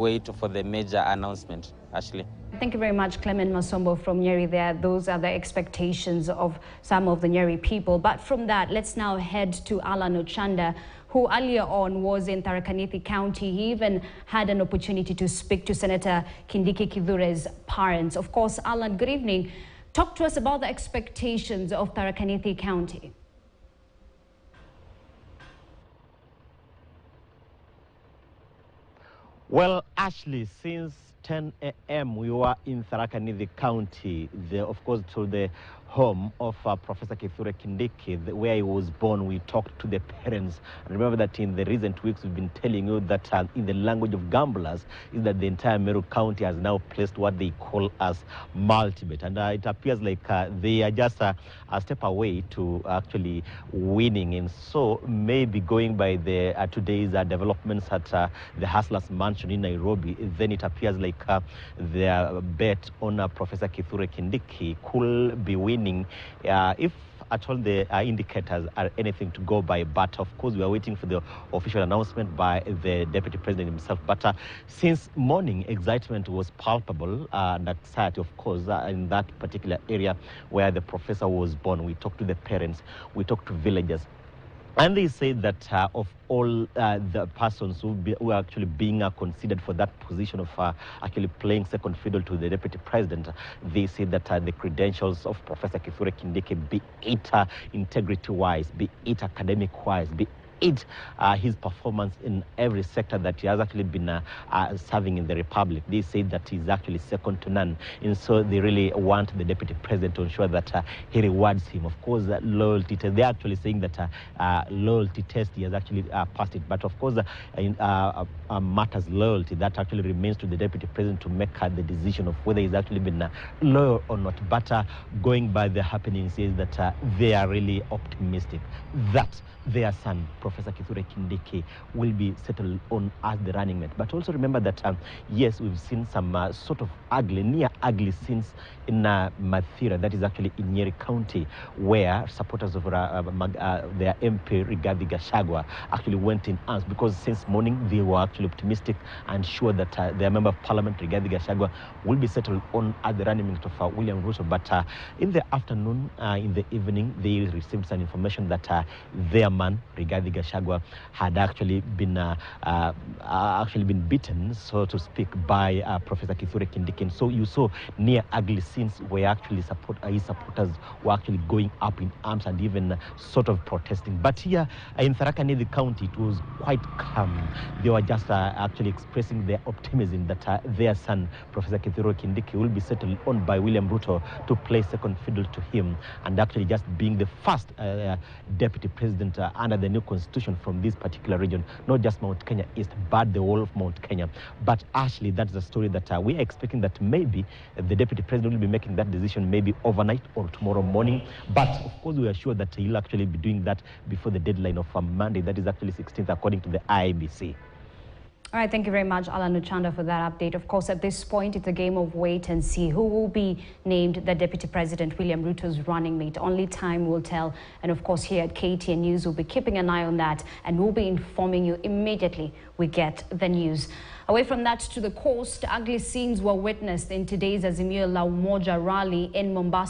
Wait for the major announcement, Ashley. Thank you very much, Clement Masombo from Nyeri there. Those are the expectations of some of the Nyeri people. But from that, let's now head to Alan Ochanda, who earlier on was in Tharaka Nithi County. He even had an opportunity to speak to Senator Kindiki Kithure's parents. Of course, Alan, good evening. Talk to us about the expectations of Tharaka Nithi County. Well, Ashley, since 10 a.m. we were in Tharaka Nithi County, of course, to the home of Professor Kithure Kindiki, where he was born. We talked to the parents. And remember that in the recent weeks, we've been telling you that in the language of gamblers, is that the entire Meru County has now placed what they call as multibet. And it appears like they are just a step away to actually winning. And so maybe going by the today's developments at the Hustlers Mansion in Nairobi, then it appears like their bet on Professor Kithure Kindiki could be winning if at all the indicators are anything to go by. But of course, we are waiting for the official announcement by the Deputy President himself. But since morning, excitement was palpable and anxiety, of course, in that particular area where the professor was born. We talked to the parents, we talked to villagers. And they said that of all the persons who are actually being considered for that position of actually playing second fiddle to the Deputy President, they said that the credentials of Professor Kithure Kindiki, be it integrity-wise, be it academic-wise, be it his performance in every sector that he has actually been serving in the Republic, they say that he's actually second to none. And so they really want the Deputy President to ensure that he rewards him. Of course, loyalty test, they're actually saying that loyalty test, he has actually passed it. But of course, matters loyalty, that actually remains to the Deputy President to make the decision of whether he's actually been loyal or not. But going by the happenings is that they are really optimistic that their son, Professor Kithure Kindiki, will be settled on as the running mate. But also remember that, yes, we've seen some sort of ugly, near ugly scenes in Mathira, that is actually in Nyeri County, where supporters of their MP, Rigathi Gachagua, actually went in arms because since morning they were actually optimistic and sure that their member of parliament, Rigathi Gachagua, will be settled on as the running mate of William Ruto. But in the afternoon, in the evening, they received some information that their man, Rigathi Gachagua, had actually been beaten, so to speak, by Professor Kithure Kindiki. And so you saw near ugly scenes where actually his supporters were actually going up in arms and even sort of protesting. But here in Tharaka Nithi County, it was quite calm. They were just actually expressing their optimism that their son, Professor Kithure Kindiki, will be settled on by William Ruto to play second fiddle to him, and actually just being the first Deputy President under the new constitution from this particular region, not just Mount Kenya East, but the whole of Mount Kenya. But actually, that's the story that we are expecting, that maybe the Deputy President will be making that decision maybe overnight or tomorrow morning. But of course, we are sure that he'll actually be doing that before the deadline of Monday, that is actually 16th, according to the IEBC. All right, thank you very much, Alan Ochanda, for that update. Of course, at this point, it's a game of wait and see who will be named the Deputy President, William Ruto's running mate. Only time will tell. And of course, here at KTN News, we'll be keeping an eye on that, and we'll be informing you immediately we get the news. Away from that, to the coast, ugly scenes were witnessed in today's Azimio La Umoja rally in Mombasa.